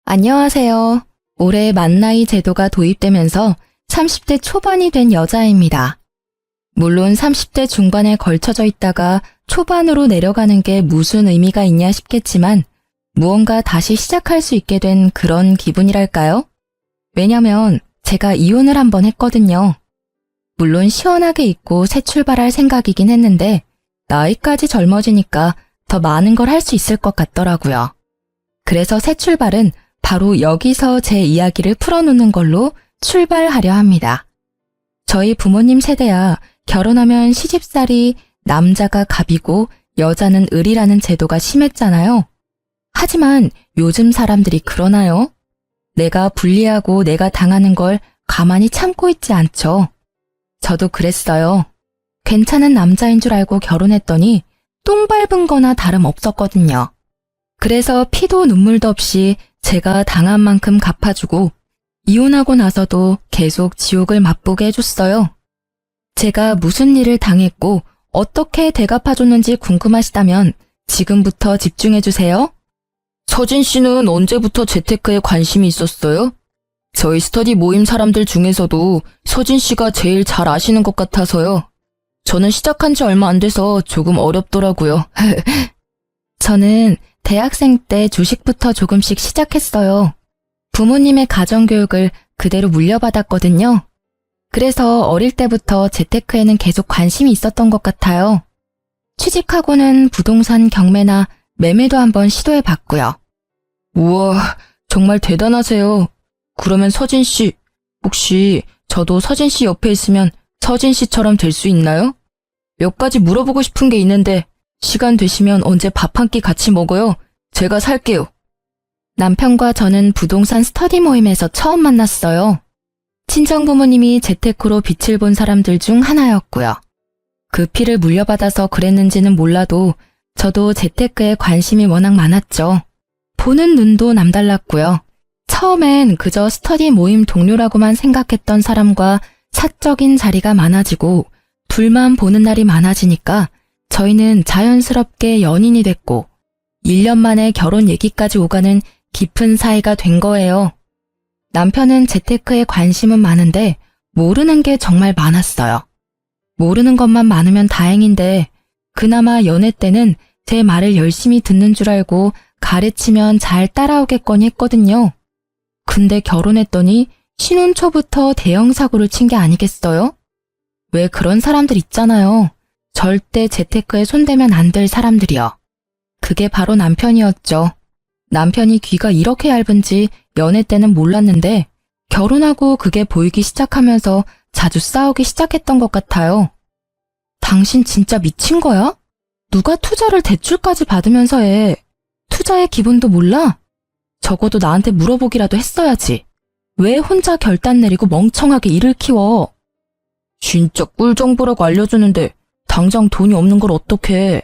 안녕하세요. 올해 만나이 제도가 도입되면서 30대 초반이 된 여자입니다. 물론 30대 중반에 걸쳐져 있다가 초반으로 내려가는 게 무슨 의미가 있냐 싶겠지만 무언가 다시 시작할 수 있게 된 그런 기분이랄까요? 왜냐면 제가 이혼을 한번 했거든요. 물론 시원하게 잊고 새 출발할 생각이긴 했는데 나이까지 젊어지니까 더 많은 걸 할 수 있을 것 같더라고요. 그래서 새 출발은 바로 여기서 제 이야기를 풀어놓는 걸로 출발하려 합니다. 저희 부모님 세대야 결혼하면 시집살이 남자가 갑이고 여자는 을이라는 제도가 심했잖아요. 하지만 요즘 사람들이 그러나요? 내가 불리하고 내가 당하는 걸 가만히 참고 있지 않죠. 저도 그랬어요. 괜찮은 남자인 줄 알고 결혼했더니 똥 밟은 거나 다름없었거든요. 그래서 피도 눈물도 없이 제가 당한 만큼 갚아주고 이혼하고 나서도 계속 지옥을 맛보게 해줬어요. 제가 무슨 일을 당했고 어떻게 대갚아줬는지 궁금하시다면 지금부터 집중해주세요. 서진 씨는 언제부터 재테크에 관심이 있었어요? 저희 스터디 모임 사람들 중에서도 서진 씨가 제일 잘 아시는 것 같아서요. 저는 시작한 지 얼마 안 돼서 조금 어렵더라고요. 저는 대학생 때 주식부터 조금씩 시작했어요. 부모님의 가정교육을 그대로 물려받았거든요. 그래서 어릴 때부터 재테크에는 계속 관심이 있었던 것 같아요. 취직하고는 부동산 경매나 매매도 한번 시도해봤고요. 우와, 정말 대단하세요. 그러면 서진 씨, 혹시 저도 서진 씨 옆에 있으면 서진 씨처럼 될 수 있나요? 몇 가지 물어보고 싶은 게 있는데 시간 되시면 언제 밥 한 끼 같이 먹어요? 제가 살게요. 남편과 저는 부동산 스터디 모임에서 처음 만났어요. 친정 부모님이 재테크로 빛을 본 사람들 중 하나였고요. 그 피를 물려받아서 그랬는지는 몰라도 저도 재테크에 관심이 워낙 많았죠. 보는 눈도 남달랐고요. 처음엔 그저 스터디 모임 동료라고만 생각했던 사람과 사적인 자리가 많아지고 둘만 보는 날이 많아지니까 저희는 자연스럽게 연인이 됐고 1년 만에 결혼 얘기까지 오가는 깊은 사이가 된 거예요. 남편은 재테크에 관심은 많은데 모르는 게 정말 많았어요. 모르는 것만 많으면 다행인데 그나마 연애 때는 제 말을 열심히 듣는 줄 알고 가르치면 잘 따라오겠거니 했거든요. 근데 결혼했더니 신혼 초부터 대형 사고를 친 게 아니겠어요? 왜 그런 사람들 있잖아요. 절대 재테크에 손대면 안 될 사람들이요. 그게 바로 남편이었죠. 남편이 귀가 이렇게 얇은지 연애 때는 몰랐는데 결혼하고 그게 보이기 시작하면서 자주 싸우기 시작했던 것 같아요. 당신 진짜 미친 거야? 누가 투자를 대출까지 받으면서 해? 투자의 기본도 몰라? 적어도 나한테 물어보기라도 했어야지. 왜 혼자 결단 내리고 멍청하게 일을 키워? 진짜 꿀 정보라고 알려주는데 당장 돈이 없는 걸 어떡해.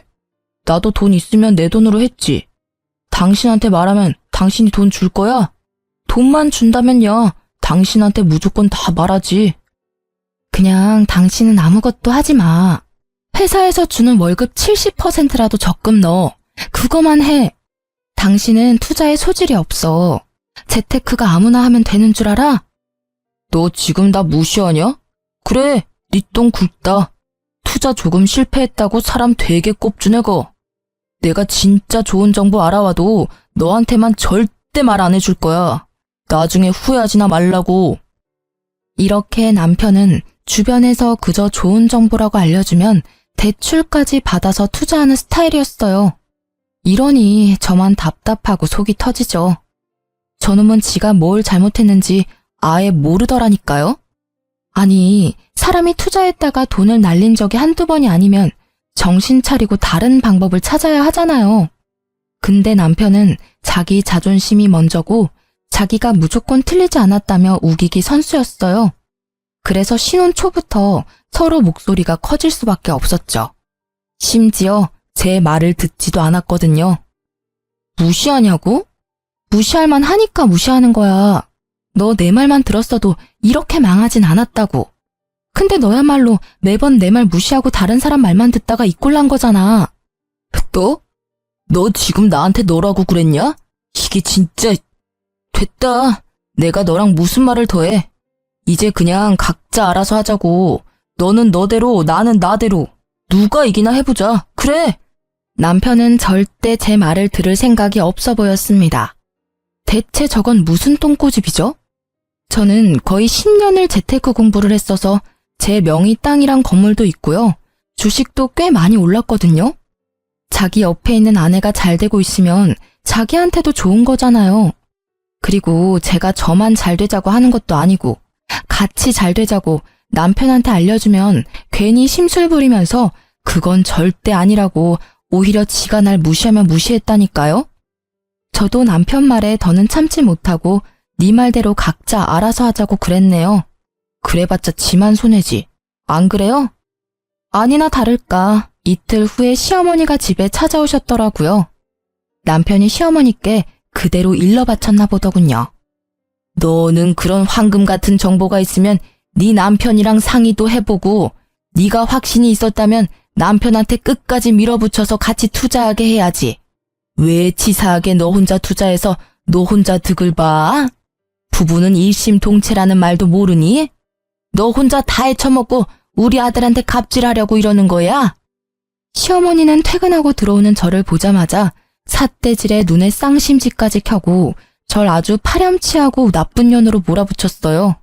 나도 돈 있으면 내 돈으로 했지. 당신한테 말하면 당신이 돈 줄 거야? 돈만 준다면야 당신한테 무조건 다 말하지. 그냥 당신은 아무것도 하지 마. 회사에서 주는 월급 70%라도 적금 넣어. 그거만 해. 당신은 투자에 소질이 없어. 재테크가 아무나 하면 되는 줄 알아? 너 지금 나 무시하냐? 그래, 네 똥 굵다. 투자 조금 실패했다고 사람 되게 꼽주네거. 내가 진짜 좋은 정보 알아와도 너한테만 절대 말 안 해줄 거야. 나중에 후회하지나 말라고. 이렇게 남편은 주변에서 그저 좋은 정보라고 알려주면 대출까지 받아서 투자하는 스타일이었어요. 이러니 저만 답답하고 속이 터지죠. 저놈은 지가 뭘 잘못했는지 아예 모르더라니까요. 아니, 사람이 투자했다가 돈을 날린 적이 한두 번이 아니면 정신 차리고 다른 방법을 찾아야 하잖아요. 근데 남편은 자기 자존심이 먼저고 자기가 무조건 틀리지 않았다며 우기기 선수였어요. 그래서 신혼 초부터 서로 목소리가 커질 수밖에 없었죠. 심지어 제 말을 듣지도 않았거든요. 무시하냐고? 무시할 만 하니까 무시하는 거야. 너 내 말만 들었어도 이렇게 망하진 않았다고. 근데 너야말로 매번 내 말 무시하고 다른 사람 말만 듣다가 이 꼴 난 거잖아. 너? 너 지금 나한테 너라고 그랬냐? 이게 진짜... 됐다. 내가 너랑 무슨 말을 더 해. 이제 그냥 각자 알아서 하자고. 너는 너대로, 나는 나대로. 누가 이기나 해보자. 그래. 남편은 절대 제 말을 들을 생각이 없어 보였습니다. 대체 저건 무슨 똥꼬집이죠? 저는 거의 10년을 재테크 공부를 했어서 제 명의 땅이랑 건물도 있고요. 주식도 꽤 많이 올랐거든요. 자기 옆에 있는 아내가 잘 되고 있으면 자기한테도 좋은 거잖아요. 그리고 제가 저만 잘 되자고 하는 것도 아니고 같이 잘 되자고 남편한테 알려주면 괜히 심술 부리면서 그건 절대 아니라고 오히려 지가 날 무시하면 무시했다니까요. 저도 남편 말에 더는 참지 못하고 네 말대로 각자 알아서 하자고 그랬네요. 그래봤자 지만 손해지. 안 그래요? 아니나 다를까 이틀 후에 시어머니가 집에 찾아오셨더라고요. 남편이 시어머니께 그대로 일러 바쳤나 보더군요. 너는 그런 황금 같은 정보가 있으면 네 남편이랑 상의도 해보고 네가 확신이 있었다면 남편한테 끝까지 밀어붙여서 같이 투자하게 해야지. 왜 치사하게 너 혼자 투자해서 너 혼자 득을 봐? 부부는 일심동체라는 말도 모르니? 너 혼자 다 헤쳐먹고 우리 아들한테 갑질하려고 이러는 거야? 시어머니는 퇴근하고 들어오는 저를 보자마자 삿대질에 눈에 쌍심지까지 켜고 절 아주 파렴치하고 나쁜 년으로 몰아붙였어요.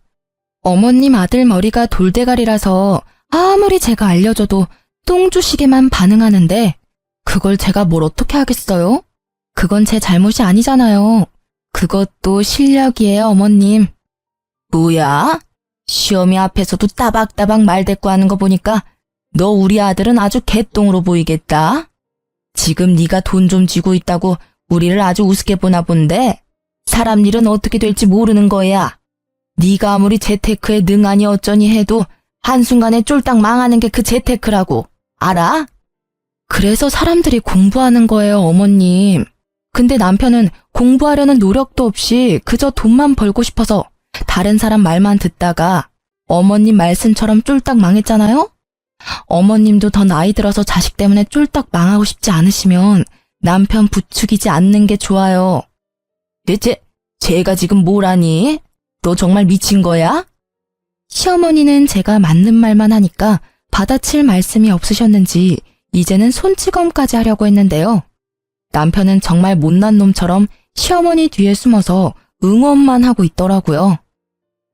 어머님 아들 머리가 돌대가리라서 아무리 제가 알려줘도 똥주시게만 반응하는데 그걸 제가 뭘 어떻게 하겠어요? 그건 제 잘못이 아니잖아요. 그것도 실력이에요, 어머님. 뭐야? 시어미 앞에서도 따박따박 말대꾸하는 거 보니까 너 우리 아들은 아주 개똥으로 보이겠다. 지금 네가 돈 좀 쥐고 있다고 우리를 아주 우습게 보나 본데 사람 일은 어떻게 될지 모르는 거야. 네가 아무리 재테크에 능하니 어쩌니 해도 한순간에 쫄딱 망하는 게 그 재테크라고. 알아? 그래서 사람들이 공부하는 거예요, 어머님. 근데 남편은 공부하려는 노력도 없이 그저 돈만 벌고 싶어서 다른 사람 말만 듣다가 어머님 말씀처럼 쫄딱 망했잖아요? 어머님도 더 나이 들어서 자식 때문에 쫄딱 망하고 싶지 않으시면 남편 부추기지 않는 게 좋아요. 대체 제가 지금 뭘 하니? 너 정말 미친 거야? 시어머니는 제가 맞는 말만 하니까 받아칠 말씀이 없으셨는지 이제는 손찌검까지 하려고 했는데요. 남편은 정말 못난 놈처럼 시어머니 뒤에 숨어서 응원만 하고 있더라고요.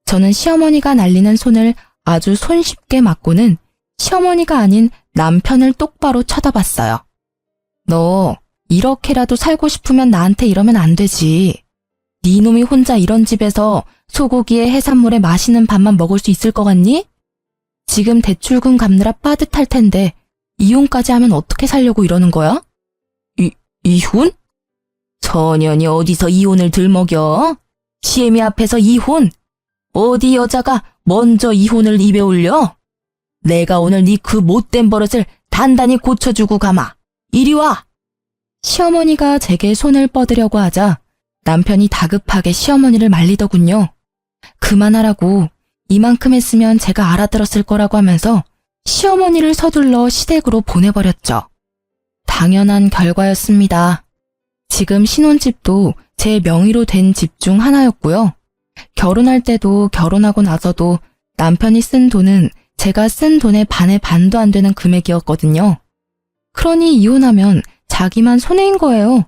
저는 시어머니가 날리는 손을 아주 손쉽게 맞고는 시어머니가 아닌 남편을 똑바로 쳐다봤어요. 너 이렇게라도 살고 싶으면 나한테 이러면 안 되지. 네 놈이 혼자 이런 집에서 소고기에 해산물에 맛있는 밥만 먹을 수 있을 것 같니? 지금 대출금 갚느라 빠듯할 텐데 이혼까지 하면 어떻게 살려고 이러는 거야? 이혼? 전현이 어디서 이혼을 들먹여? 시애미 앞에서 이혼? 어디 여자가 먼저 이혼을 입에 올려? 내가 오늘 네 그 못된 버릇을 단단히 고쳐주고 가마. 이리 와! 시어머니가 제게 손을 뻗으려고 하자 남편이 다급하게 시어머니를 말리더군요. 그만하라고. 이만큼 했으면 제가 알아들었을 거라고 하면서 시어머니를 서둘러 시댁으로 보내버렸죠. 당연한 결과였습니다. 지금 신혼집도 제 명의로 된 집 중 하나였고요. 결혼할 때도 결혼하고 나서도 남편이 쓴 돈은 제가 쓴 돈의 반의 반도 안 되는 금액이었거든요. 그러니 이혼하면 자기만 손해인 거예요.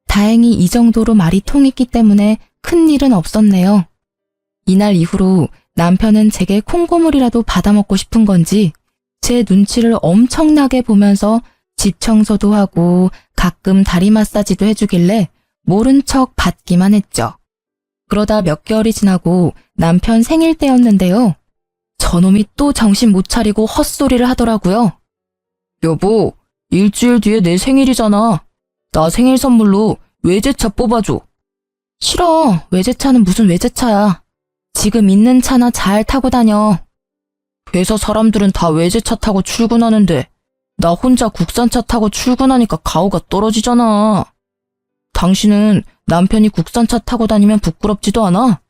다행히 이 정도로 말이 통했기 때문에 큰일은 없었네요. 이날 이후로 남편은 제게 콩고물이라도 받아먹고 싶은 건지 제 눈치를 엄청나게 보면서 집 청소도 하고 가끔 다리 마사지도 해주길래 모른 척 받기만 했죠. 그러다 몇 개월이 지나고 남편 생일 때였는데요. 저놈이 또 정신 못 차리고 헛소리를 하더라고요. 여보, 일주일 뒤에 내 생일이잖아. 나 생일 선물로 외제차 뽑아줘. 싫어. 외제차는 무슨 외제차야. 지금 있는 차나 잘 타고 다녀. 회사 사람들은 다 외제차 타고 출근하는데 나 혼자 국산차 타고 출근하니까 가오가 떨어지잖아. 당신은 남편이 국산차 타고 다니면 부끄럽지도 않아?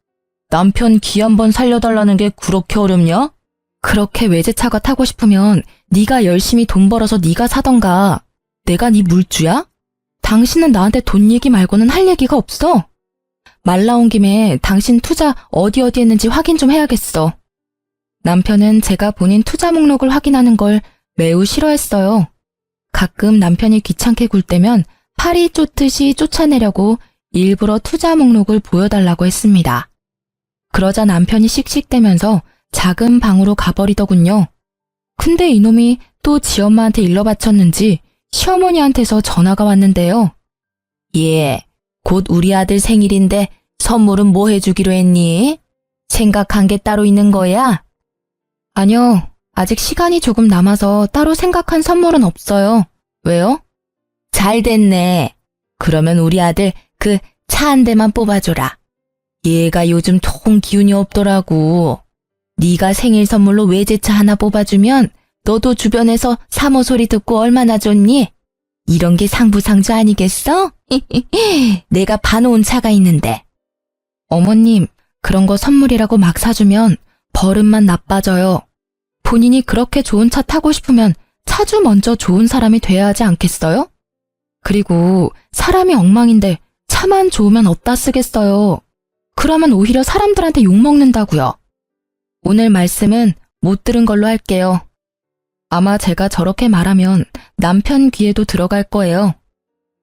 남편 기 한번 살려달라는 게 그렇게 어렵냐? 그렇게 외제차가 타고 싶으면 네가 열심히 돈 벌어서 네가 사던가. 내가 네 물주야? 당신은 나한테 돈 얘기 말고는 할 얘기가 없어. 말 나온 김에 당신 투자 어디 했는지 확인 좀 해야겠어. 남편은 제가 본인 투자 목록을 확인하는 걸 매우 싫어했어요. 가끔 남편이 귀찮게 굴 때면 파리 쫓듯이 쫓아내려고 일부러 투자 목록을 보여달라고 했습니다. 그러자 남편이 씩씩대면서 작은 방으로 가버리더군요. 근데 이놈이 또 지 엄마한테 일러 바쳤는지 시어머니한테서 전화가 왔는데요. 예, 곧 우리 아들 생일인데 선물은 뭐 해주기로 했니? 생각한 게 따로 있는 거야? 아니요, 아직 시간이 조금 남아서 따로 생각한 선물은 없어요. 왜요? 잘 됐네. 그러면 우리 아들 그 차 한 대만 뽑아줘라. 얘가 요즘 통 기운이 없더라고. 네가 생일 선물로 외제차 하나 뽑아주면 너도 주변에서 사모 소리 듣고 얼마나 좋니? 이런 게 상부상조 아니겠어? 내가 봐놓은 차가 있는데. 어머님, 그런 거 선물이라고 막 사주면 버릇만 나빠져요. 본인이 그렇게 좋은 차 타고 싶으면 차주 먼저 좋은 사람이 돼야 하지 않겠어요? 그리고 사람이 엉망인데 차만 좋으면 어디다 쓰겠어요. 그러면 오히려 사람들한테 욕먹는다고요. 오늘 말씀은 못 들은 걸로 할게요. 아마 제가 저렇게 말하면 남편 귀에도 들어갈 거예요.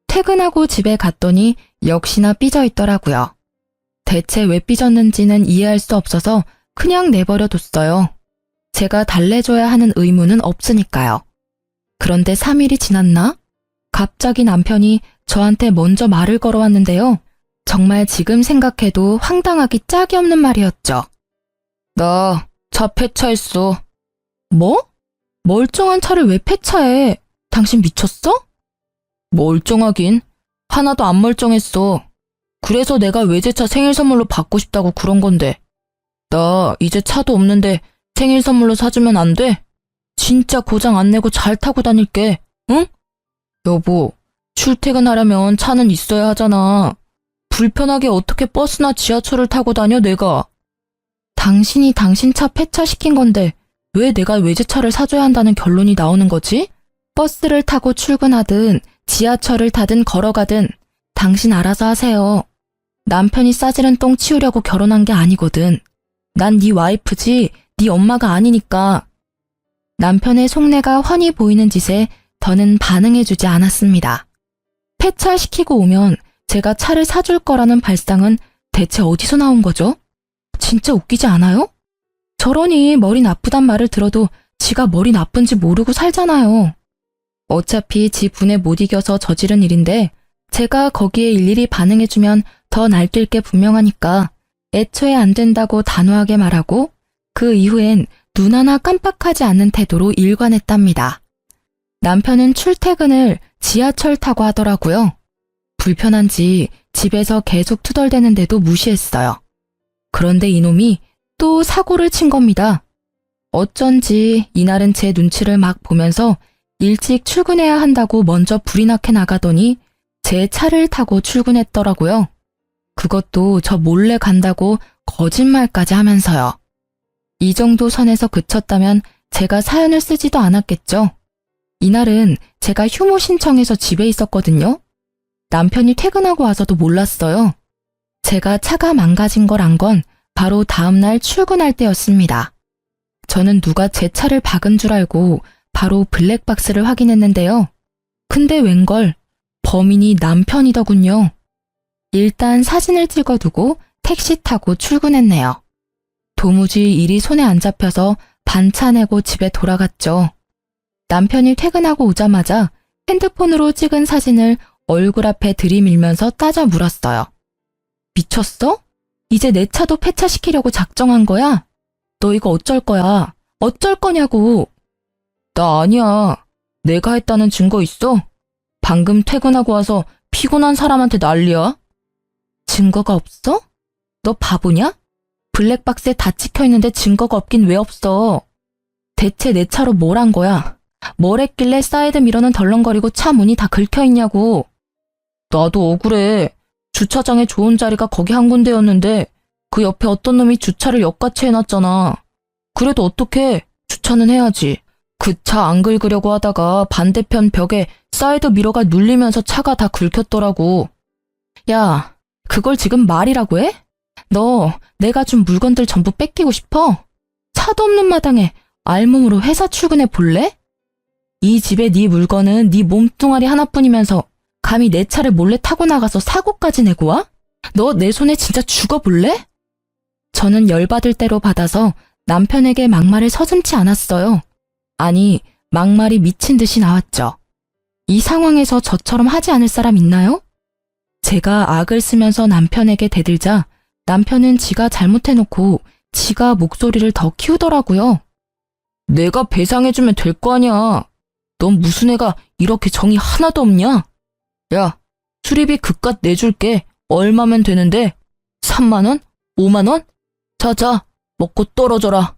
퇴근하고 집에 갔더니 역시나 삐져 있더라고요. 대체 왜 삐졌는지는 이해할 수 없어서 그냥 내버려 뒀어요. 제가 달래줘야 하는 의무는 없으니까요. 그런데 3일이 지났나? 갑자기 남편이 저한테 먼저 말을 걸어왔는데요. 정말 지금 생각해도 황당하기 짝이 없는 말이었죠. 나 차 폐차했어. 뭐? 멀쩡한 차를 왜 폐차해? 당신 미쳤어? 멀쩡하긴. 하나도 안 멀쩡했어. 그래서 내가 외제차 생일 선물로 받고 싶다고 그런 건데. 나 이제 차도 없는데 생일 선물로 사주면 안 돼? 진짜 고장 안 내고 잘 타고 다닐게. 응? 여보, 출퇴근하려면 차는 있어야 하잖아. 불편하게 어떻게 버스나 지하철을 타고 다녀 내가. 당신이 당신 차 폐차시킨 건데 왜 내가 외제차를 사줘야 한다는 결론이 나오는 거지? 버스를 타고 출근하든 지하철을 타든 걸어가든 당신 알아서 하세요. 남편이 싸지른 똥 치우려고 결혼한 게 아니거든. 난 네 와이프지 네 엄마가 아니니까. 남편의 속내가 훤히 보이는 짓에 더는 반응해주지 않았습니다. 폐차시키고 오면 제가 차를 사줄 거라는 발상은 대체 어디서 나온 거죠? 진짜 웃기지 않아요? 저러니 머리 나쁘단 말을 들어도 지가 머리 나쁜지 모르고 살잖아요. 어차피 지 분에 못 이겨서 저지른 일인데 제가 거기에 일일이 반응해주면 더 날뛸 게 분명하니까 애초에 안 된다고 단호하게 말하고 그 이후엔 눈 하나 깜빡하지 않는 태도로 일관했답니다. 남편은 출퇴근을 지하철 타고 하더라고요. 불편한지 집에서 계속 투덜대는데도 무시했어요. 그런데 이놈이 또 사고를 친 겁니다. 어쩐지 이날은 제 눈치를 막 보면서 일찍 출근해야 한다고 먼저 불이 나게 나가더니 제 차를 타고 출근했더라고요. 그것도 저 몰래 간다고 거짓말까지 하면서요. 이 정도 선에서 그쳤다면 제가 사연을 쓰지도 않았겠죠. 이날은 제가 휴무 신청해서 집에 있었거든요. 남편이 퇴근하고 와서도 몰랐어요. 제가 차가 망가진 걸 안 건 바로 다음날 출근할 때였습니다. 저는 누가 제 차를 박은 줄 알고 바로 블랙박스를 확인했는데요. 근데 웬걸 범인이 남편이더군요. 일단 사진을 찍어두고 택시 타고 출근했네요. 도무지 일이 손에 안 잡혀서 반차 내고 집에 돌아갔죠. 남편이 퇴근하고 오자마자 핸드폰으로 찍은 사진을 얼굴 앞에 들이밀면서 따져 물었어요. 미쳤어? 이제 내 차도 폐차시키려고 작정한 거야? 너 이거 어쩔 거야? 어쩔 거냐고. 나 아니야. 내가 했다는 증거 있어? 방금 퇴근하고 와서 피곤한 사람한테 난리야? 증거가 없어? 너 바보냐? 블랙박스에 다 찍혀있는데 증거가 없긴 왜 없어? 대체 내 차로 뭘 한 거야? 뭘 했길래 사이드 미러는 덜렁거리고 차 문이 다 긁혀있냐고. 나도 억울해. 주차장에 좋은 자리가 거기 한 군데였는데 그 옆에 어떤 놈이 주차를 역같이 해놨잖아. 그래도 어떡해. 주차는 해야지. 그 차 안 긁으려고 하다가 반대편 벽에 사이드 미러가 눌리면서 차가 다 긁혔더라고. 야, 그걸 지금 말이라고 해? 너 내가 준 물건들 전부 뺏기고 싶어? 차도 없는 마당에 알몸으로 회사 출근해 볼래? 이 집에 네 물건은 네 몸뚱아리 하나뿐이면서 감히 내 차를 몰래 타고 나가서 사고까지 내고 와? 너 내 손에 진짜 죽어볼래? 저는 열받을 대로 받아서 남편에게 막말을 서슴지 않았어요. 아니, 막말이 미친 듯이 나왔죠. 이 상황에서 저처럼 하지 않을 사람 있나요? 제가 악을 쓰면서 남편에게 대들자 남편은 지가 잘못해놓고 지가 목소리를 더 키우더라고요. 내가 배상해주면 될 거 아니야. 넌 무슨 애가 이렇게 정이 하나도 없냐? 야, 수리비 그깟 내줄게. 얼마면 되는데? 3만 원? 5만 원? 자자, 먹고 떨어져라.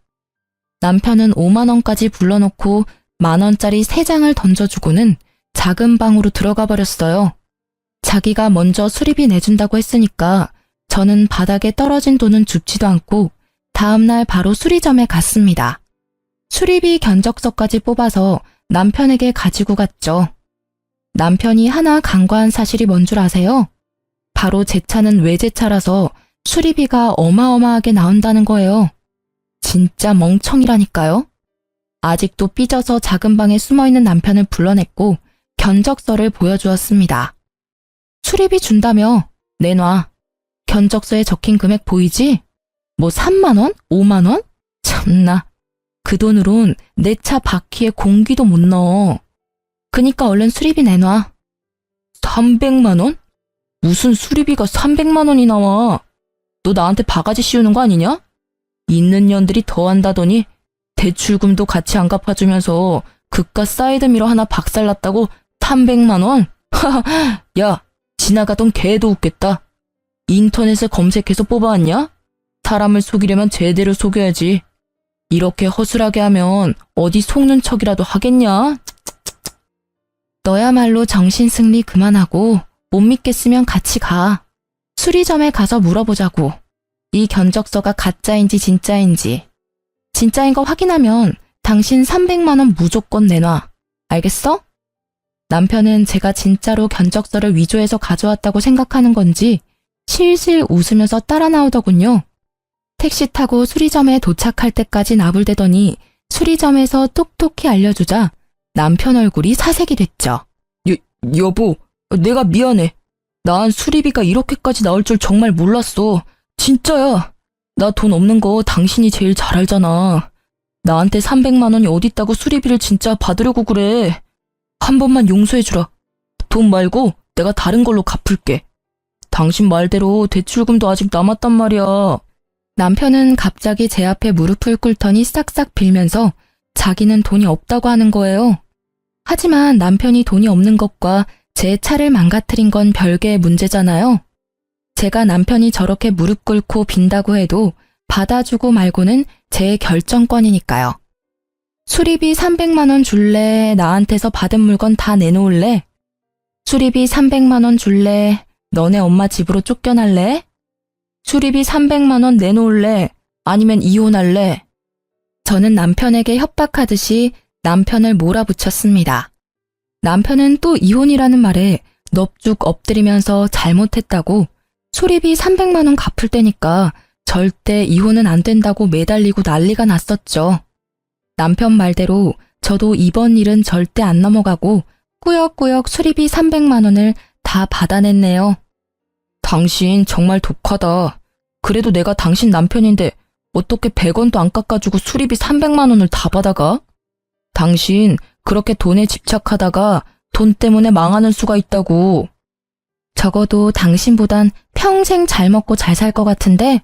남편은 5만 원까지 불러놓고 10,000원짜리 3장을 던져주고는 작은 방으로 들어가 버렸어요. 자기가 먼저 수리비 내준다고 했으니까 저는 바닥에 떨어진 돈은 줍지도 않고 다음날 바로 수리점에 갔습니다. 수리비 견적서까지 뽑아서 남편에게 가지고 갔죠. 남편이 하나 간과한 사실이 뭔 줄 아세요? 바로 제 차는 외제차라서 수리비가 어마어마하게 나온다는 거예요. 진짜 멍청이라니까요. 아직도 삐져서 작은 방에 숨어있는 남편을 불러냈고 견적서를 보여주었습니다. 수리비 준다며? 내놔. 견적서에 적힌 금액 보이지? 뭐 3만 원? 5만 원? 참나. 그 돈으론 내 차 바퀴에 공기도 못 넣어. 그니까 얼른 수리비 내놔. 300만 원? 무슨 수리비가 300만 원이 나와? 너 나한테 바가지 씌우는 거 아니냐? 있는 년들이 더한다더니 대출금도 같이 안 갚아주면서 그깟 사이드미러 하나 박살났다고 300만 원? 하하, 야, 지나가던 개도 웃겠다. 인터넷에 검색해서 뽑아왔냐? 사람을 속이려면 제대로 속여야지. 이렇게 허술하게 하면 어디 속는 척이라도 하겠냐? 너야말로 정신승리 그만하고 못 믿겠으면 같이 가. 수리점에 가서 물어보자고. 이 견적서가 가짜인지 진짜인지. 진짜인 거 확인하면 당신 300만 원 무조건 내놔. 알겠어? 남편은 제가 진짜로 견적서를 위조해서 가져왔다고 생각하는 건지 실실 웃으면서 따라 나오더군요. 택시 타고 수리점에 도착할 때까지 나불대더니 수리점에서 톡톡히 알려주자 남편 얼굴이 사색이 됐죠. 여보, 내가 미안해. 난 수리비가 이렇게까지 나올 줄 정말 몰랐어. 진짜야. 나 돈 없는 거 당신이 제일 잘 알잖아. 나한테 300만 원이 어딨다고 수리비를 진짜 받으려고 그래. 한 번만 용서해주라. 돈 말고 내가 다른 걸로 갚을게. 당신 말대로 대출금도 아직 남았단 말이야. 남편은 갑자기 제 앞에 무릎을 꿇더니 싹싹 빌면서 자기는 돈이 없다고 하는 거예요. 하지만 남편이 돈이 없는 것과 제 차를 망가뜨린 건 별개의 문제잖아요. 제가 남편이 저렇게 무릎 꿇고 빈다고 해도 받아주고 말고는 제 결정권이니까요. 수리비 300만 원 줄래? 나한테서 받은 물건 다 내놓을래? 수리비 300만 원 줄래? 너네 엄마 집으로 쫓겨날래? 수리비 300만 원 내놓을래? 아니면 이혼할래? 저는 남편에게 협박하듯이 남편을 몰아붙였습니다. 남편은 또 이혼이라는 말에 넙죽 엎드리면서 잘못했다고 수리비 300만 원 갚을 때니까 절대 이혼은 안 된다고 매달리고 난리가 났었죠. 남편 말대로 저도 이번 일은 절대 안 넘어가고 꾸역꾸역 수리비 300만 원을 다 받아냈네요. 당신 정말 독하다. 그래도 내가 당신 남편인데 어떻게 100원도 안 깎아주고 수리비 300만 원을 다 받아가? 당신 그렇게 돈에 집착하다가 돈 때문에 망하는 수가 있다고. 적어도 당신보단 평생 잘 먹고 잘 살 것 같은데?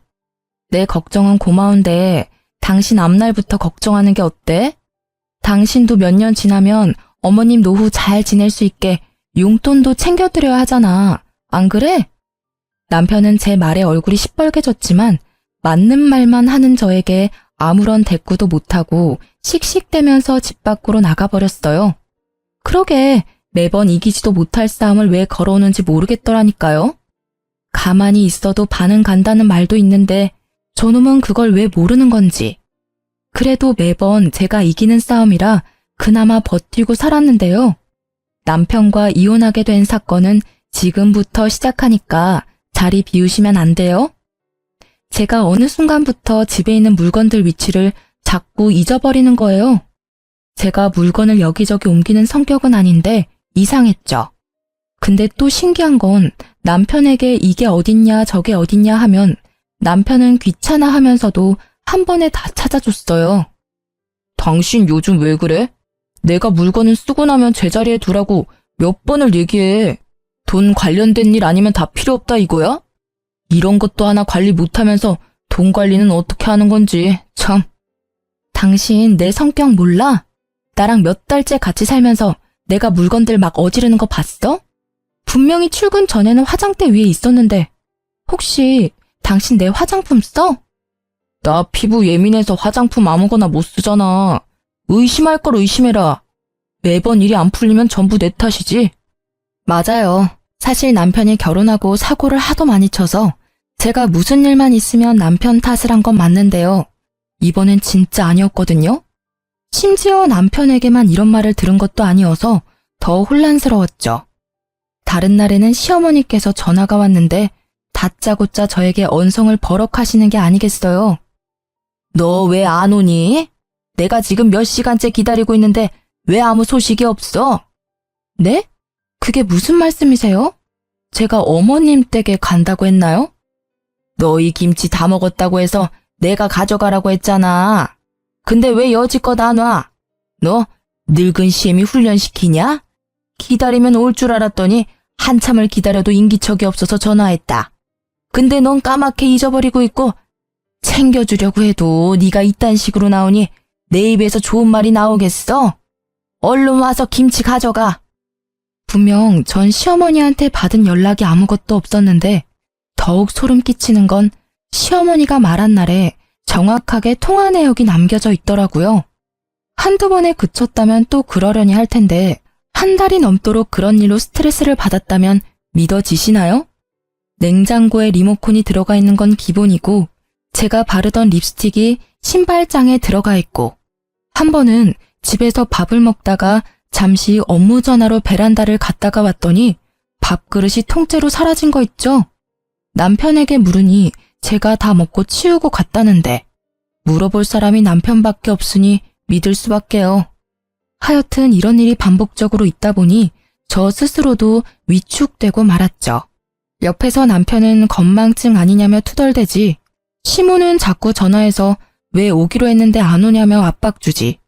내 걱정은 고마운데 당신 앞날부터 걱정하는 게 어때? 당신도 몇 년 지나면 어머님 노후 잘 지낼 수 있게 용돈도 챙겨드려야 하잖아. 안 그래? 남편은 제 말에 얼굴이 시뻘개졌지만 맞는 말만 하는 저에게 아무런 대꾸도 못하고 씩씩대면서 집 밖으로 나가버렸어요. 그러게 매번 이기지도 못할 싸움을 왜 걸어오는지 모르겠더라니까요. 가만히 있어도 반은 간다는 말도 있는데 저놈은 그걸 왜 모르는 건지. 그래도 매번 제가 이기는 싸움이라 그나마 버티고 살았는데요. 남편과 이혼하게 된 사건은 지금부터 시작하니까 자리 비우시면 안 돼요? 제가 어느 순간부터 집에 있는 물건들 위치를 자꾸 잊어버리는 거예요. 제가 물건을 여기저기 옮기는 성격은 아닌데 이상했죠. 근데 또 신기한 건 남편에게 이게 어딨냐 저게 어딨냐 하면 남편은 귀찮아 하면서도 한 번에 다 찾아줬어요. 당신 요즘 왜 그래? 내가 물건을 쓰고 나면 제자리에 두라고 몇 번을 얘기해. 돈 관련된 일 아니면 다 필요 없다 이거야? 이런 것도 하나 관리 못하면서 돈 관리는 어떻게 하는 건지 참. 당신 내 성격 몰라? 나랑 몇 달째 같이 살면서 내가 물건들 막 어지르는 거 봤어? 분명히 출근 전에는 화장대 위에 있었는데 혹시 당신 내 화장품 써? 나 피부 예민해서 화장품 아무거나 못 쓰잖아. 의심할 걸 의심해라. 매번 일이 안 풀리면 전부 내 탓이지. 맞아요. 사실 남편이 결혼하고 사고를 하도 많이 쳐서 제가 무슨 일만 있으면 남편 탓을 한 건 맞는데요. 이번엔 진짜 아니었거든요. 심지어 남편에게만 이런 말을 들은 것도 아니어서 더 혼란스러웠죠. 다른 날에는 시어머니께서 전화가 왔는데 다짜고짜 저에게 언성을 버럭하시는 게 아니겠어요. 너 왜 안 오니? 내가 지금 몇 시간째 기다리고 있는데 왜 아무 소식이 없어? 네? 그게 무슨 말씀이세요? 제가 어머님 댁에 간다고 했나요? 너희 김치 다 먹었다고 해서 내가 가져가라고 했잖아. 근데 왜 여지껏 안 와? 너 늙은 시엠이 훈련시키냐? 기다리면 올 줄 알았더니 한참을 기다려도 인기척이 없어서 전화했다. 근데 넌 까맣게 잊어버리고 있고 챙겨주려고 해도 네가 이딴 식으로 나오니 내 입에서 좋은 말이 나오겠어? 얼른 와서 김치 가져가. 분명 전 시어머니한테 받은 연락이 아무것도 없었는데 더욱 소름 끼치는 건 시어머니가 말한 날에 정확하게 통화 내역이 남겨져 있더라고요. 한두 번에 그쳤다면 또 그러려니 할 텐데 한 달이 넘도록 그런 일로 스트레스를 받았다면 믿어지시나요? 냉장고에 리모컨이 들어가 있는 건 기본이고 제가 바르던 립스틱이 신발장에 들어가 있고 한 번은 집에서 밥을 먹다가 잠시 업무 전화로 베란다를 갔다가 왔더니 밥그릇이 통째로 사라진 거 있죠? 남편에게 물으니 제가 다 먹고 치우고 갔다는데 물어볼 사람이 남편밖에 없으니 믿을 수밖에요. 하여튼 이런 일이 반복적으로 있다 보니 저 스스로도 위축되고 말았죠. 옆에서 남편은 건망증 아니냐며 투덜대지 시모는 자꾸 전화해서 왜 오기로 했는데 안 오냐며 압박 주지.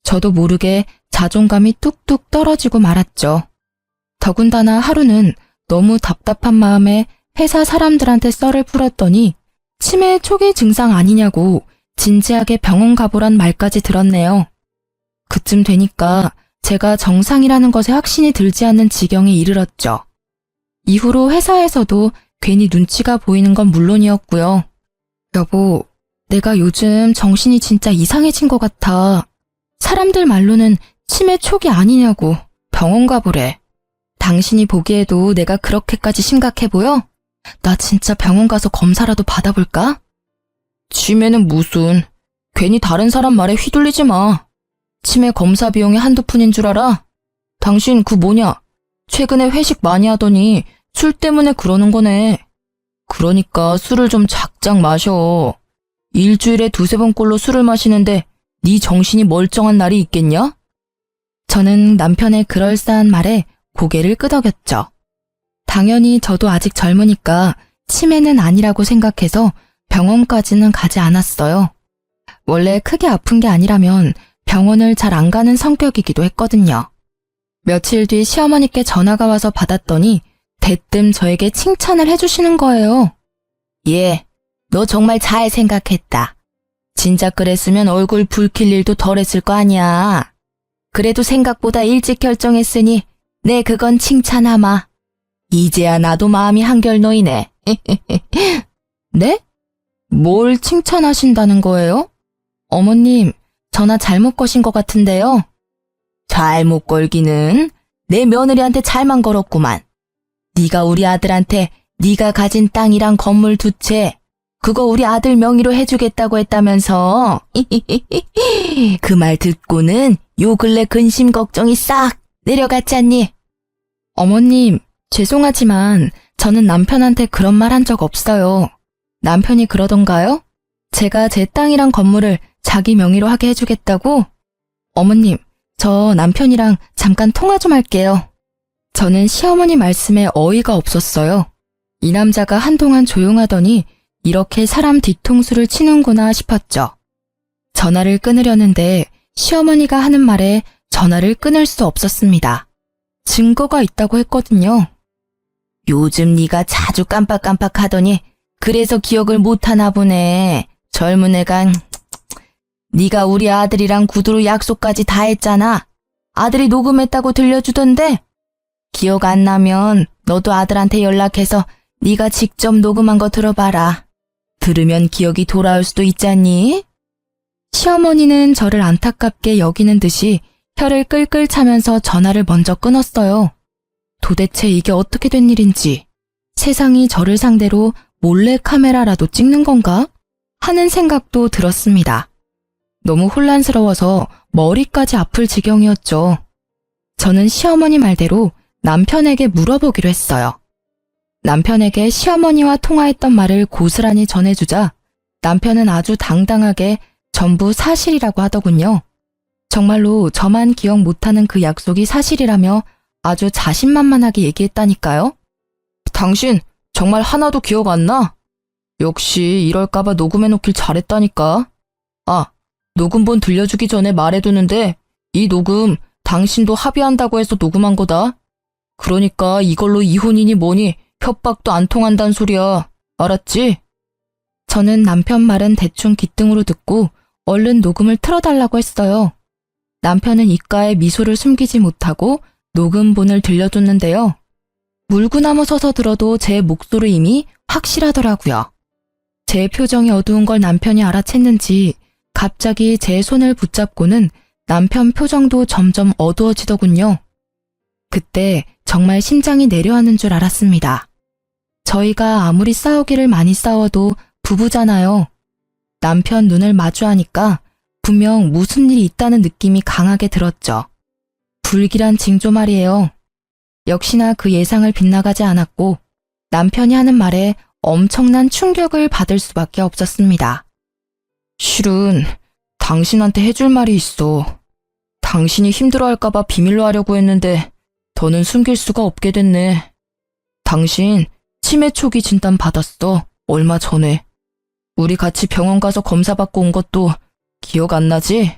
저도 모르게 자존감이 뚝뚝 떨어지고 말았죠. 더군다나 하루는 너무 답답한 마음에 회사 사람들한테 썰을 풀었더니 치매 초기 증상 아니냐고 진지하게 병원 가보란 말까지 들었네요. 그쯤 되니까 제가 정상이라는 것에 확신이 들지 않는 지경에 이르렀죠. 이후로 회사에서도 괜히 눈치가 보이는 건 물론이었고요. 여보, 내가 요즘 정신이 진짜 이상해진 것 같아. 사람들 말로는 치매 초기 아니냐고 병원 가보래. 당신이 보기에도 내가 그렇게까지 심각해 보여? 나 진짜 병원 가서 검사라도 받아볼까? 치매는 무슨, 괜히 다른 사람 말에 휘둘리지 마. 치매 검사 비용이 한두 푼인 줄 알아? 당신 그 뭐냐? 최근에 회식 많이 하더니 술 때문에 그러는 거네. 그러니까 술을 좀 작작 마셔. 일주일에 두세 번꼴로 술을 마시는데 네 정신이 멀쩡한 날이 있겠냐? 저는 남편의 그럴싸한 말에 고개를 끄덕였죠. 당연히 저도 아직 젊으니까 치매는 아니라고 생각해서 병원까지는 가지 않았어요. 원래 크게 아픈 게 아니라면 병원을 잘 안 가는 성격이기도 했거든요. 며칠 뒤 시어머니께 전화가 와서 받았더니 대뜸 저에게 칭찬을 해주시는 거예요. 예, 너 정말 잘 생각했다. 진작 그랬으면 얼굴 붉힐 일도 덜 했을 거 아니야. 그래도 생각보다 일찍 결정했으니 내 그건 칭찬하마. 이제야 나도 마음이 한결 놓이네. 네? 뭘 칭찬하신다는 거예요? 어머님, 전화 잘못 거신 것 같은데요. 잘못 걸기는 내 며느리한테 잘만 걸었구만. 네가 우리 아들한테 네가 가진 땅이랑 건물 두 채 그거 우리 아들 명의로 해주겠다고 했다면서. 그 말 듣고는 요 근래 근심 걱정이 싹 내려갔잖니. 어머님, 죄송하지만 저는 남편한테 그런 말 한 적 없어요. 남편이 그러던가요? 제가 제 땅이랑 건물을 자기 명의로 하게 해주겠다고? 어머님, 저 남편이랑 잠깐 통화 좀 할게요. 저는 시어머니 말씀에 어이가 없었어요. 이 남자가 한동안 조용하더니 이렇게 사람 뒤통수를 치는구나 싶었죠. 전화를 끊으려는데 시어머니가 하는 말에 전화를 끊을 수 없었습니다. 증거가 있다고 했거든요. 요즘 네가 자주 깜빡깜빡하더니 그래서 기억을 못하나 보네. 젊은 애가. 네가 우리 아들이랑 구두로 약속까지 다 했잖아. 아들이 녹음했다고 들려주던데. 기억 안 나면 너도 아들한테 연락해서 네가 직접 녹음한 거 들어봐라. 들으면 기억이 돌아올 수도 있잖니? 시어머니는 저를 안타깝게 여기는 듯이 혀를 끌끌 차면서 전화를 먼저 끊었어요. 도대체 이게 어떻게 된 일인지, 세상이 저를 상대로 몰래 카메라라도 찍는 건가? 하는 생각도 들었습니다. 너무 혼란스러워서 머리까지 아플 지경이었죠. 저는 시어머니 말대로 남편에게 물어보기로 했어요. 남편에게 시어머니와 통화했던 말을 고스란히 전해주자 남편은 아주 당당하게 전부 사실이라고 하더군요. 정말로 저만 기억 못하는 그 약속이 사실이라며 아주 자신만만하게 얘기했다니까요. 당신 정말 하나도 기억 안 나? 역시 이럴까봐 녹음해놓길 잘했다니까. 아, 녹음본 들려주기 전에 말해두는데 이 녹음 당신도 합의한다고 해서 녹음한 거다. 그러니까 이걸로 이혼이니 뭐니 협박도 안 통한다는 소리야. 알았지? 저는 남편 말은 대충 귓등으로 듣고 얼른 녹음을 틀어달라고 했어요. 남편은 입가에 미소를 숨기지 못하고 녹음본을 들려줬는데요. 물구나무 서서 들어도 제 목소리임이 확실하더라고요. 제 표정이 어두운 걸 남편이 알아챘는지 갑자기 제 손을 붙잡고는 남편 표정도 점점 어두워지더군요. 그때 정말 심장이 내려앉는 줄 알았습니다. 저희가 아무리 싸우기를 많이 싸워도 부부잖아요. 남편 눈을 마주하니까 분명 무슨 일이 있다는 느낌이 강하게 들었죠. 불길한 징조 말이에요. 역시나 그 예상을 빗나가지 않았고 남편이 하는 말에 엄청난 충격을 받을 수밖에 없었습니다. 실은 당신한테 해줄 말이 있어. 당신이 힘들어할까봐 비밀로 하려고 했는데 더는 숨길 수가 없게 됐네. 당신 치매 초기 진단 받았어. 얼마 전에. 우리 같이 병원 가서 검사받고 온 것도 기억 안 나지?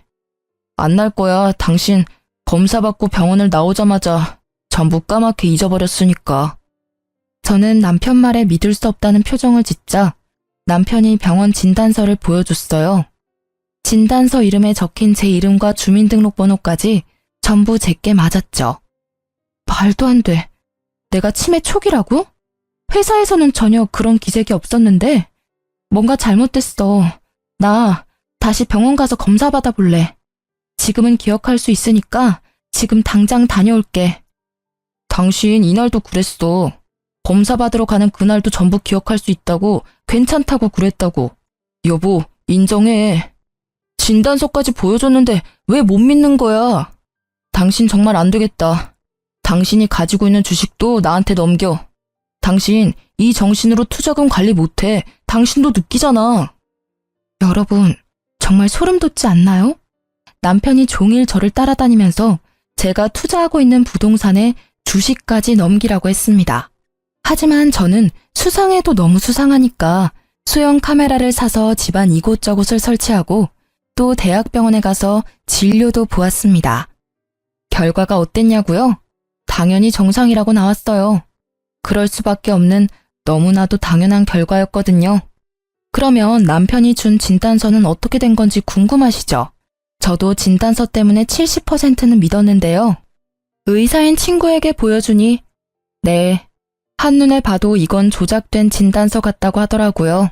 안 날 거야. 당신 검사받고 병원을 나오자마자 전부 까맣게 잊어버렸으니까. 저는 남편 말에 믿을 수 없다는 표정을 짓자 남편이 병원 진단서를 보여줬어요. 진단서 이름에 적힌 제 이름과 주민등록번호까지 전부 제게 맞았죠. 말도 안 돼. 내가 치매 초기라고? 회사에서는 전혀 그런 기색이 없었는데 뭔가 잘못됐어. 나 다시 병원 가서 검사 받아볼래. 지금은 기억할 수 있으니까 지금 당장 다녀올게. 당신 이날도 그랬어. 검사 받으러 가는 그날도 전부 기억할 수 있다고, 괜찮다고 그랬다고. 여보, 인정해. 진단서까지 보여줬는데 왜 못 믿는 거야? 당신 정말 안 되겠다. 당신이 가지고 있는 주식도 나한테 넘겨. 당신 이 정신으로 투자금 관리 못해. 당신도 느끼잖아. 여러분, 정말 소름 돋지 않나요? 남편이 종일 저를 따라다니면서 제가 투자하고 있는 부동산에 주식까지 넘기라고 했습니다. 하지만 저는 수상해도 너무 수상하니까 소형 카메라를 사서 집안 이곳저곳을 설치하고 또 대학병원에 가서 진료도 보았습니다. 결과가 어땠냐고요? 당연히 정상이라고 나왔어요. 그럴 수밖에 없는 너무나도 당연한 결과였거든요. 그러면 남편이 준 진단서는 어떻게 된 건지 궁금하시죠? 저도 진단서 때문에 70%는 믿었는데요. 의사인 친구에게 보여주니 네, 한눈에 봐도 이건 조작된 진단서 같다고 하더라고요.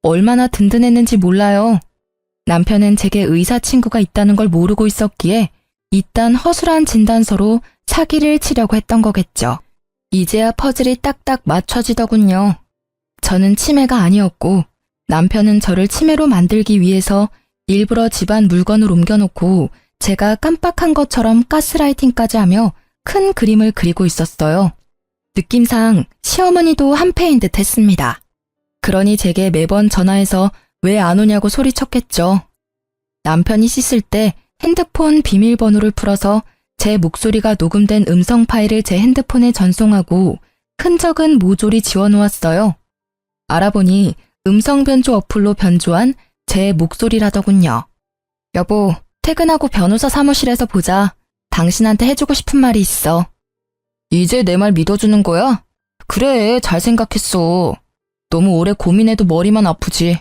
얼마나 든든했는지 몰라요. 남편은 제게 의사 친구가 있다는 걸 모르고 있었기에 이딴 허술한 진단서로 사기를 치려고 했던 거겠죠. 이제야 퍼즐이 딱딱 맞춰지더군요. 저는 치매가 아니었고 남편은 저를 치매로 만들기 위해서 일부러 집안 물건을 옮겨놓고 제가 깜빡한 것처럼 가스라이팅까지 하며 큰 그림을 그리고 있었어요. 느낌상 시어머니도 한패인 듯 했습니다. 그러니 제게 매번 전화해서 왜 안 오냐고 소리쳤겠죠. 남편이 씻을 때 핸드폰 비밀번호를 풀어서 제 목소리가 녹음된 음성 파일을 제 핸드폰에 전송하고 흔적은 모조리 지워놓았어요. 알아보니 음성 변조 어플로 변조한 제 목소리라더군요. 여보, 퇴근하고 변호사 사무실에서 보자. 당신한테 해주고 싶은 말이 있어. 이제 내 말 믿어주는 거야? 그래, 잘 생각했어. 너무 오래 고민해도 머리만 아프지.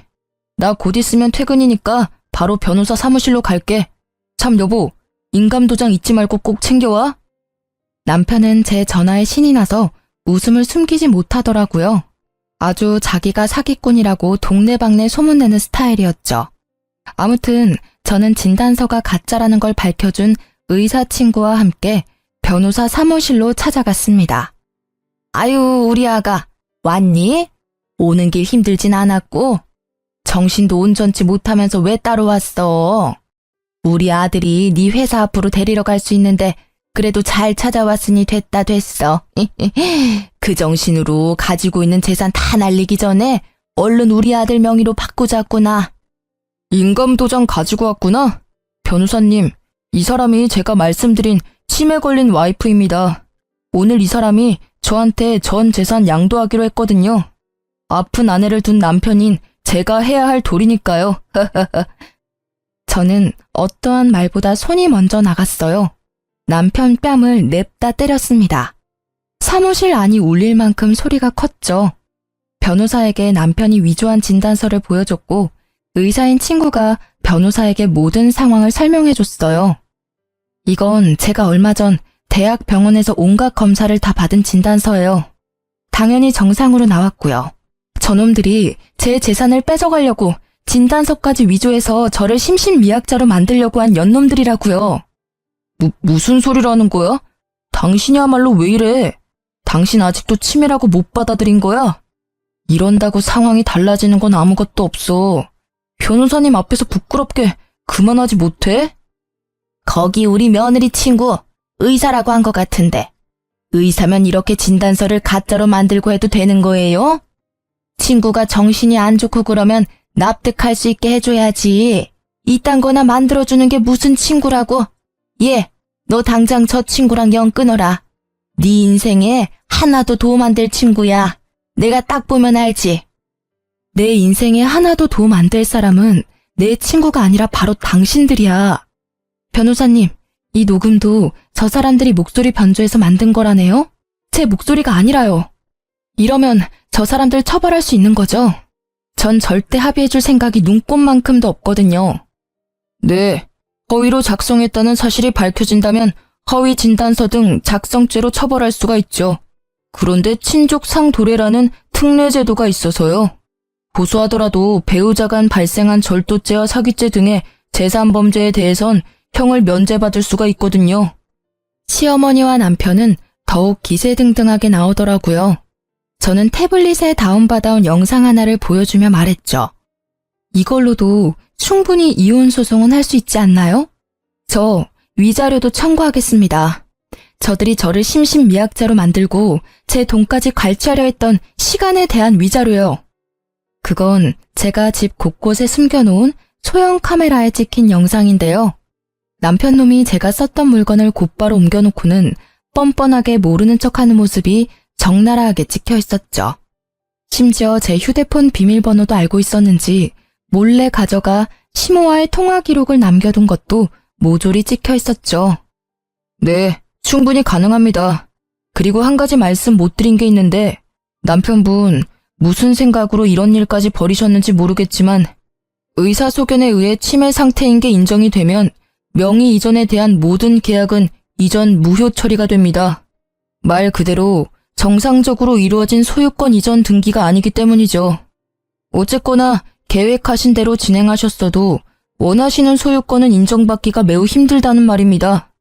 나 곧 있으면 퇴근이니까 바로 변호사 사무실로 갈게. 참 여보, 인감도장 잊지 말고 꼭 챙겨와. 남편은 제 전화에 신이 나서 웃음을 숨기지 못하더라고요. 아주 자기가 사기꾼이라고 동네방네 소문내는 스타일이었죠. 아무튼 저는 진단서가 가짜라는 걸 밝혀준 의사 친구와 함께 변호사 사무실로 찾아갔습니다. 아유, 우리 아가 왔니? 오는 길 힘들진 않았고 정신도 온전치 못하면서 왜 따로 왔어? 우리 아들이 네 회사 앞으로 데리러 갈 수 있는데 그래도 잘 찾아왔으니 됐어. 그 정신으로 가지고 있는 재산 다 날리기 전에 얼른 우리 아들 명의로 바꾸자꾸나. 인감도장 가지고 왔구나? 변호사님, 이 사람이 제가 말씀드린 치매 걸린 와이프입니다. 오늘 이 사람이 저한테 전 재산 양도하기로 했거든요. 아픈 아내를 둔 남편인 제가 해야 할 도리니까요. 저는 어떠한 말보다 손이 먼저 나갔어요. 남편 뺨을 냅다 때렸습니다. 사무실 안이 울릴 만큼 소리가 컸죠. 변호사에게 남편이 위조한 진단서를 보여줬고 의사인 친구가 변호사에게 모든 상황을 설명해줬어요. 이건 제가 얼마 전 대학 병원에서 온갖 검사를 다 받은 진단서예요. 당연히 정상으로 나왔고요. 저놈들이 제 재산을 뺏어가려고 진단서까지 위조해서 저를 심신미약자로 만들려고 한 연놈들이라고요. 무슨 소리라는 거야? 당신이야말로 왜 이래? 당신 아직도 치매라고 못 받아들인 거야? 이런다고 상황이 달라지는 건 아무것도 없어. 변호사님 앞에서 부끄럽게 그만하지 못해? 거기 우리 며느리 친구 의사라고 한 것 같은데 의사면 이렇게 진단서를 가짜로 만들고 해도 되는 거예요? 친구가 정신이 안 좋고 그러면 납득할 수 있게 해줘야지. 이딴 거나 만들어주는 게 무슨 친구라고? 예, 너 당장 저 친구랑 연 끊어라. 네 인생에 하나도 도움 안 될 친구야. 내가 딱 보면 알지. 내 인생에 하나도 도움 안 될 사람은 내 친구가 아니라 바로 당신들이야. 변호사님, 이 녹음도 저 사람들이 목소리 변조해서 만든 거라네요? 제 목소리가 아니라요. 이러면 저 사람들 처벌할 수 있는 거죠? 전 절대 합의해줄 생각이 눈꼽만큼도 없거든요. 네, 허위로 작성했다는 사실이 밝혀진다면 허위 진단서 등 작성죄로 처벌할 수가 있죠. 그런데 친족상도례라는 특례 제도가 있어서요. 고소하더라도 배우자 간 발생한 절도죄와 사기죄 등의 재산범죄에 대해선 형을 면제받을 수가 있거든요. 시어머니와 남편은 더욱 기세등등하게 나오더라고요. 저는 태블릿에 다운받아온 영상 하나를 보여주며 말했죠. 이걸로도 충분히 이혼 소송은 할 수 있지 않나요? 저 위자료도 청구하겠습니다. 저들이 저를 심신미약자로 만들고 제 돈까지 갈취하려 했던 시간에 대한 위자료요. 그건 제가 집 곳곳에 숨겨놓은 소형 카메라에 찍힌 영상인데요. 남편 놈이 제가 썼던 물건을 곧바로 옮겨놓고는 뻔뻔하게 모르는 척하는 모습이 적나라하게 찍혀 있었죠. 심지어 제 휴대폰 비밀번호도 알고 있었는지 몰래 가져가 시모와의 통화 기록을 남겨둔 것도 모조리 찍혀 있었죠. 네, 충분히 가능합니다. 그리고 한 가지 말씀 못 드린 게 있는데 남편분 무슨 생각으로 이런 일까지 벌이셨는지 모르겠지만 의사소견에 의해 치매 상태인 게 인정이 되면 명의 이전에 대한 모든 계약은 이전 무효 처리가 됩니다. 말 그대로 정상적으로 이루어진 소유권 이전 등기가 아니기 때문이죠. 어쨌거나 계획하신 대로 진행하셨어도 원하시는 소유권은 인정받기가 매우 힘들다는 말입니다.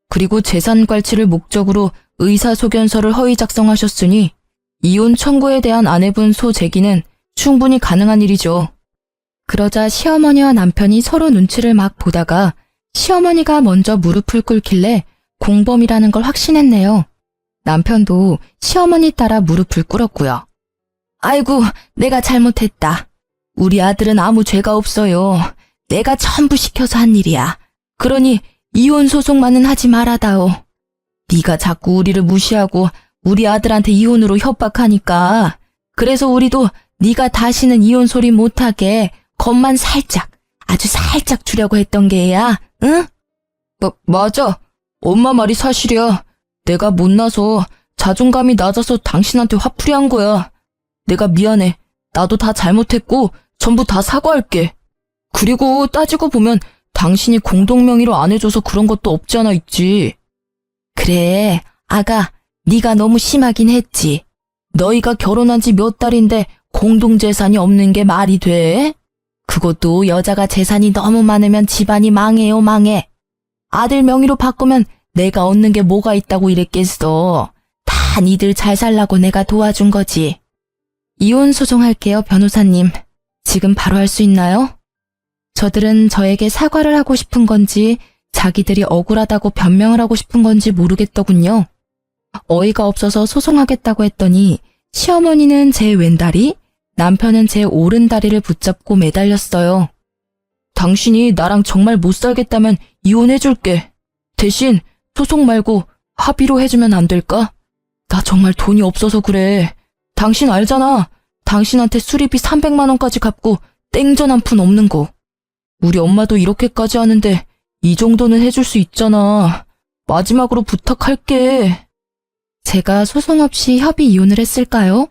그리고 재산 관치를 목적으로 의사소견서를 허위 작성하셨으니 이혼 청구에 대한 아내분 소 제기는 충분히 가능한 일이죠. 그러자 시어머니와 남편이 서로 눈치를 막 보다가 시어머니가 먼저 무릎을 꿇길래 공범이라는 걸 확신했네요. 남편도 시어머니 따라 무릎을 꿇었고요. 아이고, 내가 잘못했다. 우리 아들은 아무 죄가 없어요. 내가 전부 시켜서 한 일이야. 그러니 이혼 소송만은 하지 말아다오. 네가 자꾸 우리를 무시하고 우리 아들한테 이혼으로 협박하니까 그래서 우리도 네가 다시는 이혼 소리 못하게 겁만 살짝, 아주 살짝 주려고 했던 게야, 응? 맞아. 엄마 말이 사실이야. 내가 못나서 자존감이 낮아서 당신한테 화풀이 한 거야. 내가 미안해. 나도 다 잘못했고 전부 다 사과할게. 그리고 따지고 보면 당신이 공동명의로 안 해줘서 그런 것도 없지 않아 있지. 그래, 아가, 네가 너무 심하긴 했지. 너희가 결혼한 지 몇 달인데 공동재산이 없는 게 말이 돼? 그것도 여자가 재산이 너무 많으면 집안이 망해요, 망해. 아들 명의로 바꾸면 내가 얻는 게 뭐가 있다고 이랬겠어. 다 니들 잘 살라고 내가 도와준 거지. 이혼 소송할게요, 변호사님. 지금 바로 할 수 있나요? 저들은 저에게 사과를 하고 싶은 건지 자기들이 억울하다고 변명을 하고 싶은 건지 모르겠더군요. 어이가 없어서 소송하겠다고 했더니 시어머니는 제 왼다리, 남편은 제 오른다리를 붙잡고 매달렸어요. 당신이 나랑 정말 못 살겠다면 이혼해줄게. 대신 소송 말고 합의로 해주면 안 될까? 나 정말 돈이 없어서 그래. 당신 알잖아. 당신한테 수리비 300만 원까지 갚고 땡전 한 푼 없는 거. 우리 엄마도 이렇게까지 하는데 이 정도는 해줄 수 있잖아. 마지막으로 부탁할게. 제가 소송 없이 협의 이혼을 했을까요?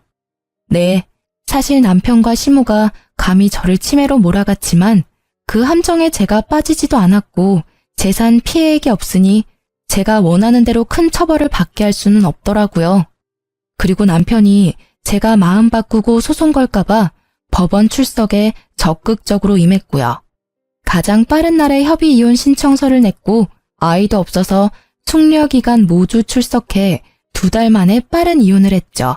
네, 사실 남편과 시모가 감히 저를 치매로 몰아갔지만 그 함정에 제가 빠지지도 않았고 재산 피해액이 없으니 제가 원하는 대로 큰 처벌을 받게 할 수는 없더라고요. 그리고 남편이 제가 마음 바꾸고 소송 걸까봐 법원 출석에 적극적으로 임했고요. 가장 빠른 날에 협의 이혼 신청서를 냈고 아이도 없어서 숙려기간 모두 출석해 2달 만에 빠른 이혼을 했죠.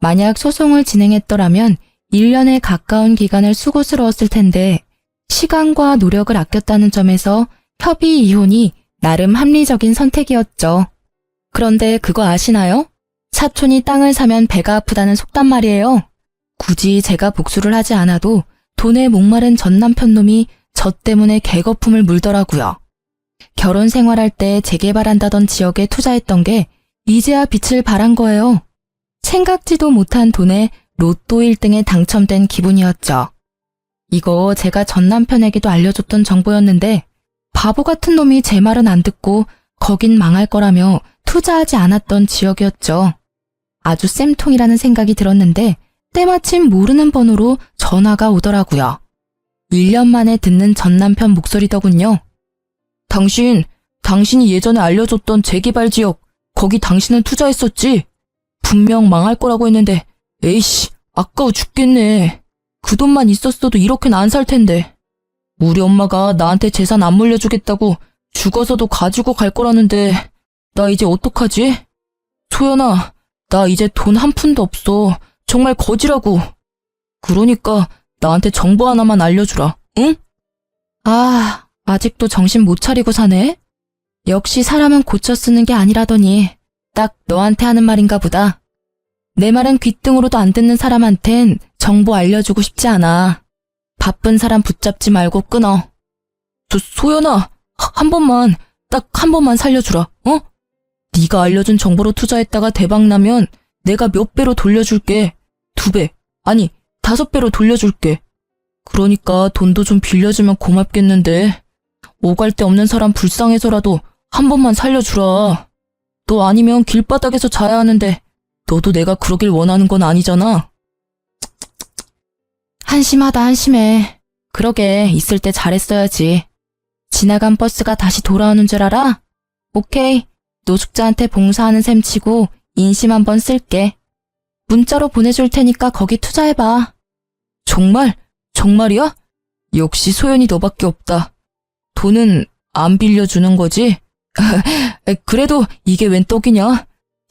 만약 소송을 진행했더라면 1년에 가까운 기간을 수고스러웠을 텐데 시간과 노력을 아꼈다는 점에서 협의 이혼이 나름 합리적인 선택이었죠. 그런데 그거 아시나요? 사촌이 땅을 사면 배가 아프다는 속담 말이에요. 굳이 제가 복수를 하지 않아도 돈에 목마른 전 남편 놈이 저 때문에 개거품을 물더라고요. 결혼 생활할 때 재개발한다던 지역에 투자했던 게 이제야 빛을 발한 거예요. 생각지도 못한 돈에 로또 1등에 당첨된 기분이었죠. 이거 제가 전 남편에게도 알려줬던 정보였는데 바보 같은 놈이 제 말은 안 듣고 거긴 망할 거라며 투자하지 않았던 지역이었죠. 아주 쌤통이라는 생각이 들었는데 때마침 모르는 번호로 전화가 오더라고요. 1년 만에 듣는 전 남편 목소리더군요. 당신이 예전에 알려줬던 재개발 지역, 거기 당신은 투자했었지? 분명 망할 거라고 했는데, 에이씨, 아까워 죽겠네. 그 돈만 있었어도 이렇게는 안 살 텐데. 우리 엄마가 나한테 재산 안 물려주겠다고 죽어서도 가지고 갈 거라는데, 나 이제 어떡하지? 소연아, 나 이제 돈 한 푼도 없어. 정말 거지라고. 그러니까 나한테 정보 하나만 알려주라, 응? 아, 아직도 정신 못 차리고 사네? 역시 사람은 고쳐 쓰는 게 아니라더니 딱 너한테 하는 말인가 보다. 내 말은 귓등으로도 안 듣는 사람한텐 정보 알려주고 싶지 않아. 바쁜 사람 붙잡지 말고 끊어. 소연아, 한 번만, 딱 한 번만 살려주라, 어? 네가 알려준 정보로 투자했다가 대박나면 내가 몇 배로 돌려줄게. 2배, 아니 5배로 돌려줄게. 그러니까 돈도 좀 빌려주면 고맙겠는데. 오갈 데 없는 사람 불쌍해서라도 한 번만 살려주라. 너 아니면 길바닥에서 자야 하는데 너도 내가 그러길 원하는 건 아니잖아. 한심하다, 한심해. 그러게, 있을 때 잘했어야지. 지나간 버스가 다시 돌아오는 줄 알아? 오케이, 노숙자한테 봉사하는 셈 치고 인심 한번 쓸게. 문자로 보내줄 테니까 거기 투자해봐. 정말? 정말이야? 역시 소연이 너밖에 없다. 돈은 안 빌려주는 거지? 그래도 이게 웬 떡이냐?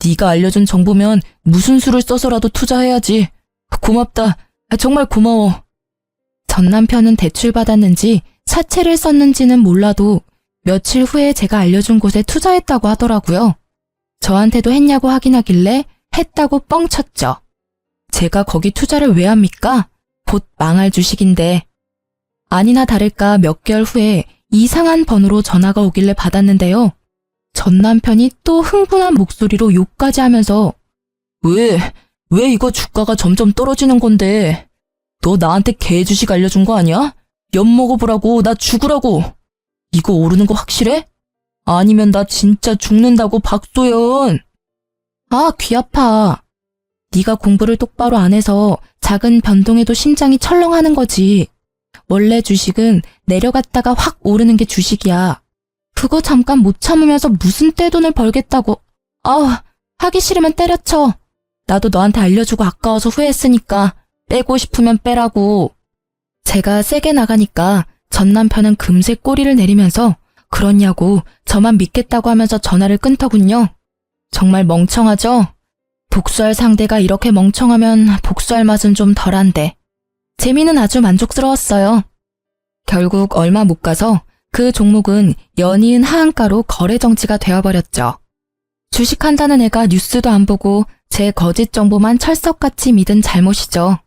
네가 알려준 정보면 무슨 수를 써서라도 투자해야지. 고맙다. 정말 고마워. 전 남편은 대출받았는지 사채를 썼는지는 몰라도 며칠 후에 제가 알려준 곳에 투자했다고 하더라고요. 저한테도 했냐고 확인하길래 했다고 뻥쳤죠. 제가 거기 투자를 왜 합니까? 곧 망할 주식인데. 아니나 다를까 몇 개월 후에 이상한 번호로 전화가 오길래 받았는데요. 전 남편이 또 흥분한 목소리로 욕까지 하면서 왜 이거 주가가 점점 떨어지는 건데? 너 나한테 개 주식 알려준 거 아니야? 엿 먹어보라고, 나 죽으라고. 이거 오르는 거 확실해? 아니면 나 진짜 죽는다고, 박소연. 아, 귀 아파. 네가 공부를 똑바로 안 해서 작은 변동에도 심장이 철렁하는 거지. 원래 주식은 내려갔다가 확 오르는 게 주식이야. 그거 잠깐 못 참으면서 무슨 떼돈을 벌겠다고. 하기 싫으면 때려쳐. 나도 너한테 알려주고 아까워서 후회했으니까 빼고 싶으면 빼라고. 제가 세게 나가니까 전 남편은 금세 꼬리를 내리면서 그렇냐고 저만 믿겠다고 하면서 전화를 끊더군요. 정말 멍청하죠? 복수할 상대가 이렇게 멍청하면 복수할 맛은 좀 덜한데. 재미는 아주 만족스러웠어요. 결국 얼마 못 가서 그 종목은 연이은 하한가로 거래 정지가 되어버렸죠. 주식한다는 애가 뉴스도 안 보고 제 거짓 정보만 철석같이 믿은 잘못이죠.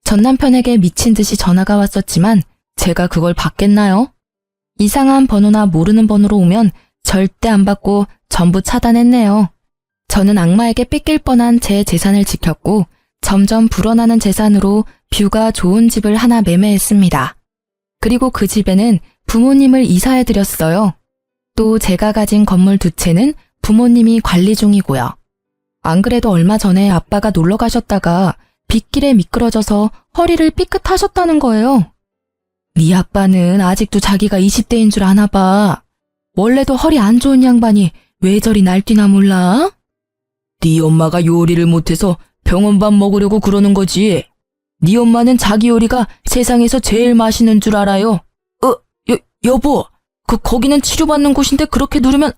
전 남편에게 미친 듯이 전화가 왔었지만 제가 그걸 받겠나요? 이상한 번호나 모르는 번호로 오면 절대 안 받고 전부 차단했네요. 저는 악마에게 뺏길 뻔한 제 재산을 지켰고 점점 불어나는 재산으로 뷰가 좋은 집을 하나 매매했습니다. 그리고 그 집에는 부모님을 이사해드렸어요. 또 제가 가진 건물 2채는 부모님이 관리 중이고요. 안 그래도 얼마 전에 아빠가 놀러 가셨다가 빗길에 미끄러져서 허리를 삐끗하셨다는 거예요. 네 아빠는 아직도 자기가 20대인 줄 아나 봐. 원래도 허리 안 좋은 양반이 왜 저리 날뛰나 몰라? 네 엄마가 요리를 못해서 병원밥 먹으려고 그러는 거지. 네 엄마는 자기 요리가 세상에서 제일 맛있는 줄 알아요. 여보, 거기는 치료받는 곳인데 그렇게 누르면,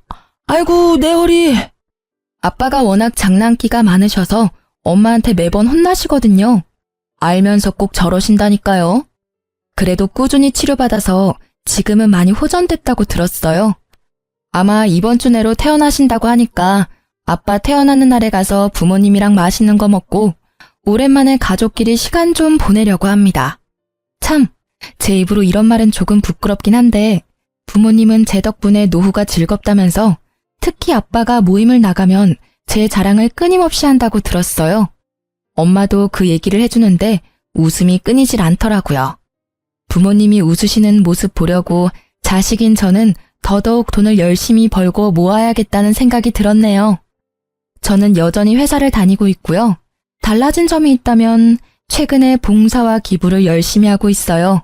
아이고, 내 허리. 아빠가 워낙 장난기가 많으셔서 엄마한테 매번 혼나시거든요. 알면서 꼭 저러신다니까요. 그래도 꾸준히 치료받아서 지금은 많이 호전됐다고 들었어요. 아마 이번 주 내로 퇴원하신다고 하니까 아빠 퇴원하는 날에 가서 부모님이랑 맛있는 거 먹고 오랜만에 가족끼리 시간 좀 보내려고 합니다. 참, 제 입으로 이런 말은 조금 부끄럽긴 한데 부모님은 제 덕분에 노후가 즐겁다면서 특히 아빠가 모임을 나가면 제 자랑을 끊임없이 한다고 들었어요. 엄마도 그 얘기를 해주는데 웃음이 끊이질 않더라고요. 부모님이 웃으시는 모습 보려고 자식인 저는 더더욱 돈을 열심히 벌고 모아야겠다는 생각이 들었네요. 저는 여전히 회사를 다니고 있고요. 달라진 점이 있다면 최근에 봉사와 기부를 열심히 하고 있어요.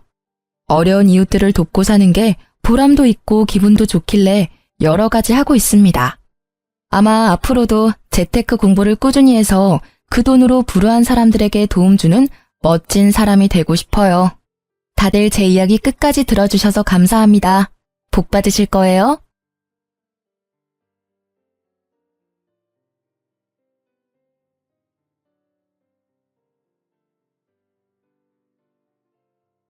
어려운 이웃들을 돕고 사는 게 보람도 있고 기분도 좋길래 여러 가지 하고 있습니다. 아마 앞으로도 재테크 공부를 꾸준히 해서 그 돈으로 불우한 사람들에게 도움 주는 멋진 사람이 되고 싶어요. 다들 제 이야기 끝까지 들어주셔서 감사합니다. 복 받으실 거예요.